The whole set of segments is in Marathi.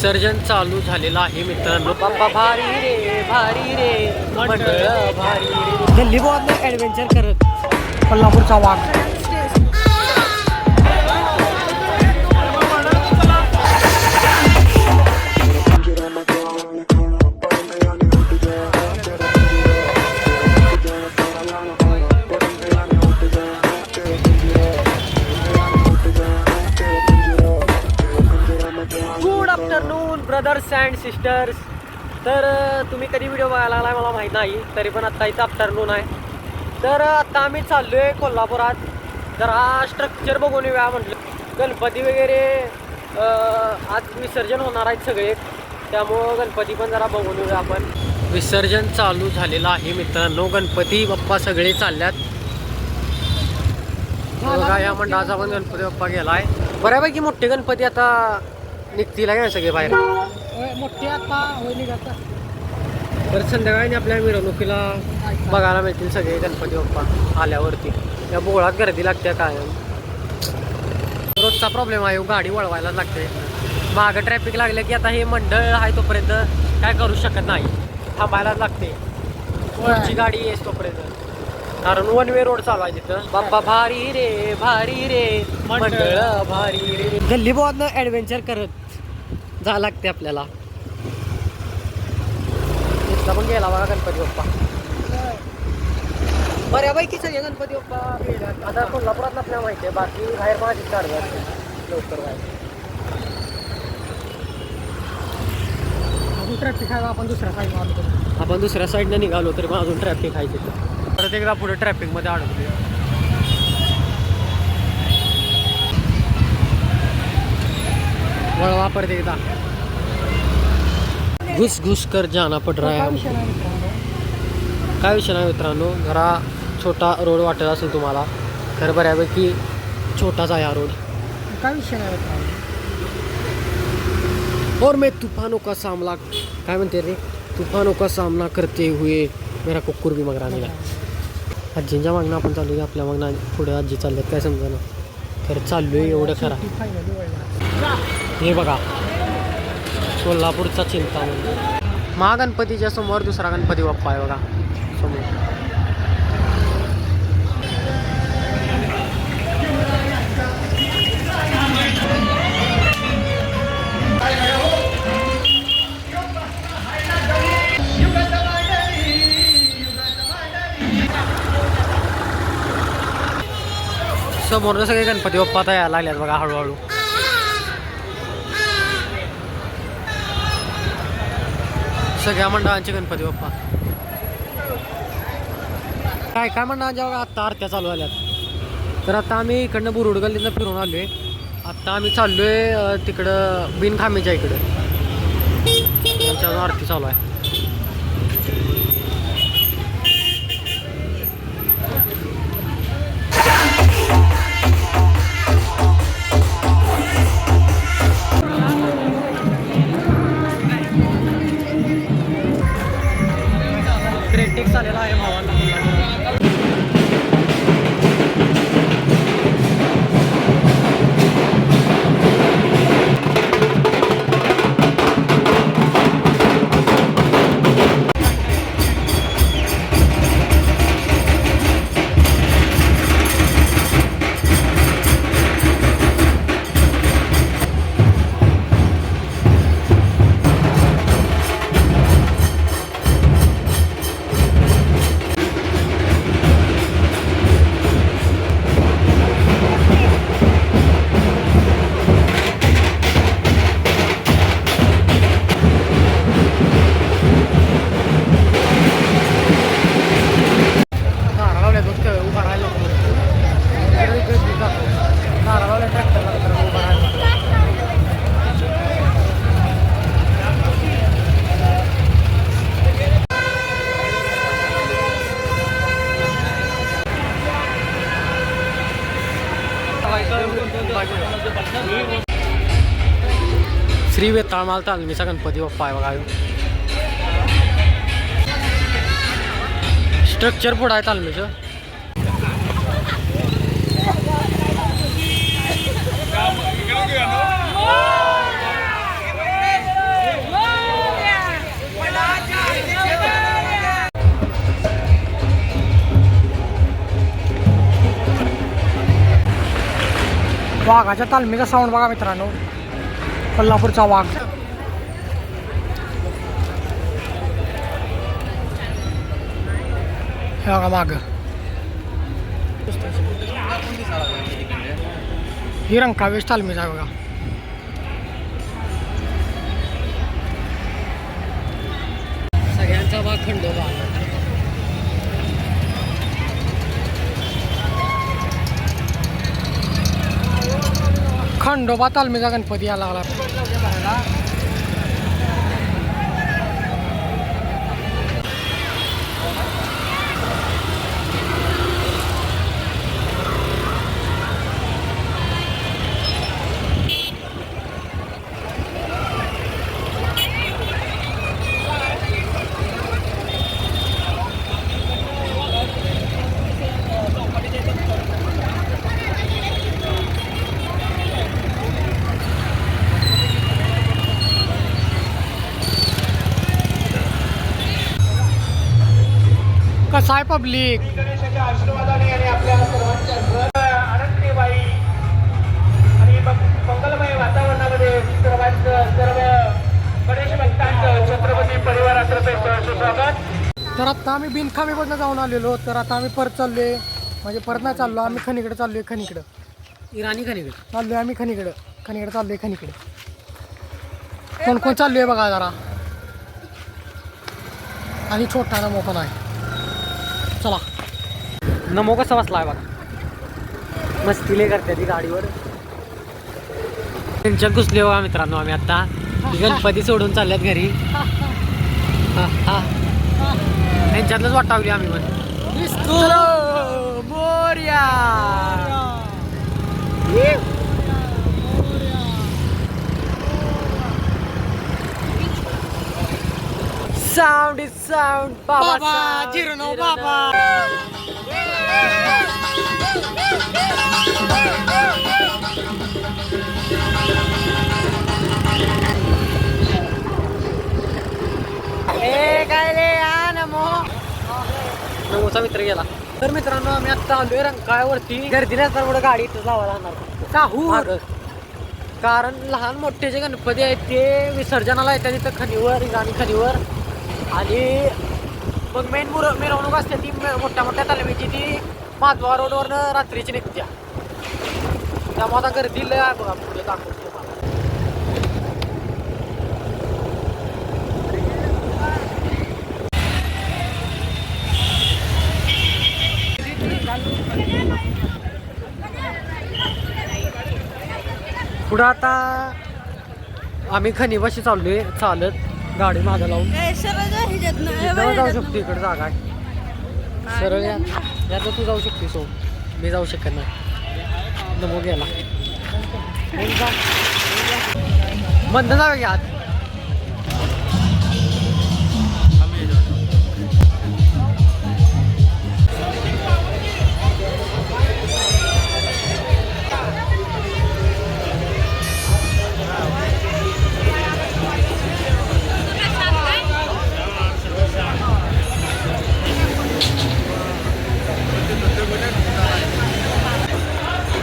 विसर्जन चालू झालेलं आहे मित्रांनो. बाप्पा भारी रे मंडळ भारी रे. गल्ली बोवात ऍडव्हेंचर करत कोल्हापूरचा वाघ. Good afternoon brothers and sisters. तर तुम्ही कधी व्हिडिओ बघायला आलाय मला माहीत नाही, तरी पण आत्ता इथं आफ्टरनून आहे. तर आत्ता आम्ही चाललो आहे कोल्हापुरात. जरा स्ट्रक्चर बघून येऊया म्हटलं. गणपती वगैरे आज विसर्जन होणार आहेत सगळे, त्यामुळं गणपती पण जरा बघून येऊया आपण. विसर्जन चालू झालेलं आहे मित्रांनो. गणपती बाप्पा सगळे चालल्यात बघा. या मंडळाचा पण गणपती बाप्पा गेलाय. बऱ्यापैकी मोठे गणपती आता निघतील आहे सगळे बाहेर. मोठे आता होईल आता. तर संध्याकाळी आपल्या मिरवणुकीला बघायला मिळतील सगळे गणपती बाप्पा आल्यावरती. त्या बोळात गर्दी लागते कायम. रोजचा प्रॉब्लेम आहे, गाडी वळवायला लागते. मागं ट्रॅफिक लागलं की आता हे मंडळ आहे तोपर्यंत काय करू शकत नाही, थांबायलाच लागते. पुढची गाडी येस तोपर्यंत, कारण वन वे रोड चालू आहे तिथं. बाप्पा भारी रे मंडळ भारी रे. गल्ली बोवात ऍडव्हेंचर करत जा लागते आपल्याला. तिथला पण गेला बघा गणपती बाप्पा. बऱ्यापैकी सगळे गणपती बाप्पा गेला. आता कोल्हापुरात आपल्याला माहिती आहे, बाकी बाहेर माझीच काढवा लवकर बाहेर. अजून ट्रॅफिक आहे, आपण दुसऱ्या साईडला आलो. आपण दुसऱ्या साईडनं निघालो तरी पण अजून ट्रॅफिक आहे तिथं. परत एकदा पुढे ट्रॅफिकमध्ये अडकले. वळवा परत एकदा. घुस घुस कर जाना पड रहा है. काय विषय नाही मित्रांनो, जरा छोटा रोड वाटत असेल तुम्हाला, खरं बऱ्यापैकी छोटाच आहे हा रोड. काय विषय नाही. और मैं तूफानों का सामना, काय म्हणते रे, तूफानों का सामना करते हुए मेरा कुक्कुर भी मगरा निघाला. आजींच्या मागणं आपण चालू आहे, आपल्या मागणं पुढे आजी चालल्यात काय समजा ना. खरं चाललो आहे एवढं खरा. हे बघा कोल्हापूरचा चिंतामणी. महागणपतीच्या समोर दुसरा गणपती बाप्पा आहे बघा समोर. समोर सगळे गणपती बाप्पा आता यायला लागल्यात बघा हळूहळू. सगळ्या मंडळांचे गणपती बाप्पा. काय मंडळांच्या बघा आत्ता आरत्या चालू झाल्यात. तर आता आम्ही इकडनं बुरुड गल्लीतनं फिरून आलो आहे. आत्ता आम्ही चाललो आहे तिकडं बिनखामीच्या इकडं. त्यांच्यावर आरती चालू आहे. क्रेटेक्स आलेला आहे भावाला. श्री वेताळमाल तालमीचा गणपती बाप्पा आहे बघा. स्ट्रक्चर पुढं आहे तालमीचं. वाघाच्या तालमीचा साऊंड बघा मित्रांनो, कोल्हापूरचा वाघ. हे बघा माग ही रंकावेश तालमीचा आहे बघा. सगळ्यांचा भाग खंडोबा. खंडोबा तालमीचा गणपती यायला लागला. कसं आहे पब्लिक? गणेशाच्या आशीर्वादाने आणि आपल्या सर्वांच्या आनंदीबाई आणि मंगलमय वातावरणामध्ये सर्व गणेश भक्तांचं छत्रपती परिवारातर्फे सहर्ष स्वागत. तर आता आम्ही बिनखामीमधनं जाऊन आलेलो, तर आता आम्ही परत चाललोय, म्हणजे परत नाही चाललो आम्ही, खनिकडे चाललोय. इराणी खनिकडे चाललोय आम्ही खनिकडे चाललोय. खनिकडे कोण कोण चाललोय बघा जरा. आणि छोटा नमो पण आहे. चला. नमो कसा बसलाय बघा, मस्तीले करते ती गाडीवर. त्यांच्यात घुसले बघा मित्रांनो आम्ही आता. गणपती सोडून चालल्यात घरी. त्यांच्यातलंच वाटावली आम्ही पण. Morya. Sound is sound, Baba. बाबा जिरनो बाबा. नमोचा मित्र गेला. तर मित्रांनो आम्ही आता आलोय रंकाळ्यावरती. गर्दी नसताना पुढे गाडी इथं लावायला आणणार चाहूर. कारण लहान मोठे जे गणपती आहेत ते विसर्जनाला येतात तिथं खनिवर, इराणी खनिवर. आणि मग मेन मिरवणूक असते ती मोठ्या मोठ्या तालमीची, ती माधवा रोडवरनं रात्रीची निघत्या. त्यामुळे आता गर्दी लय आहे बघा. पुढे दाखवतो पुढं. आता आम्ही खनिवाशी चाललोय चालत, गाडी मागं लावून. इकडं जाऊ शकतो, इकडे जागा आहे सरळ. यातलं तू जाऊ शकतेस. हो, मी जाऊ शकत नाही. नमो गेला. बंद जाऊया की आत.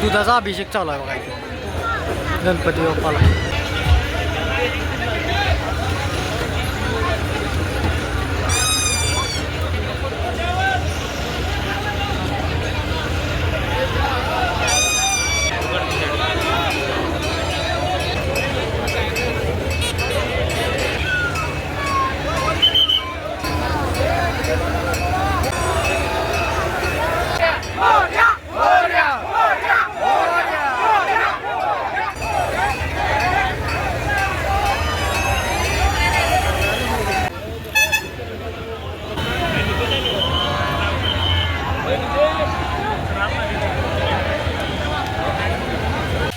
दुधाचा अभिषेक चालू आहे बघा इथे गणपती बाप्पाला.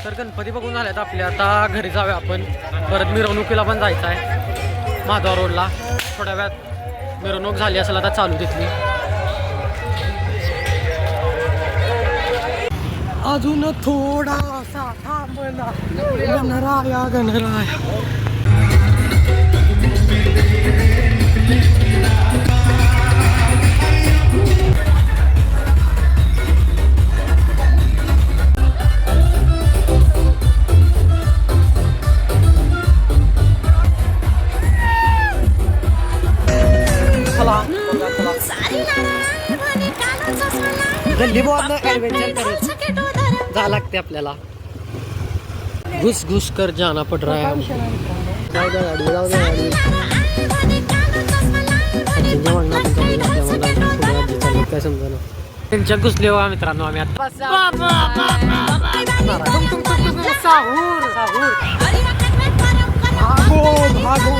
तर गणपती बघून झाल्यात आपल्या. आता घरी जाऊया आपण. परत मिरवणुकीला पण जायचं आहे माधवा रोडला. थोड्या वेळात मिरवणूक झाली असेल आता चालू तिथली. अजून थोडासा थांबला. गणराया गणराया. गंदीबोधनं ॲडव्हेंचर करत जा लागते आपल्याला. घुस घुस कर जाना पड रहा है हमको. जाऊ द्या गाडी, जाऊ द्या गाडी. त्यांच्या मागणं आपण चालू असल्यामुळे पुढे आधी चाललो काय समजा ना. त्यांच्या घुसले हो मित्रांनो आम्ही आता. साहूर भागो भागो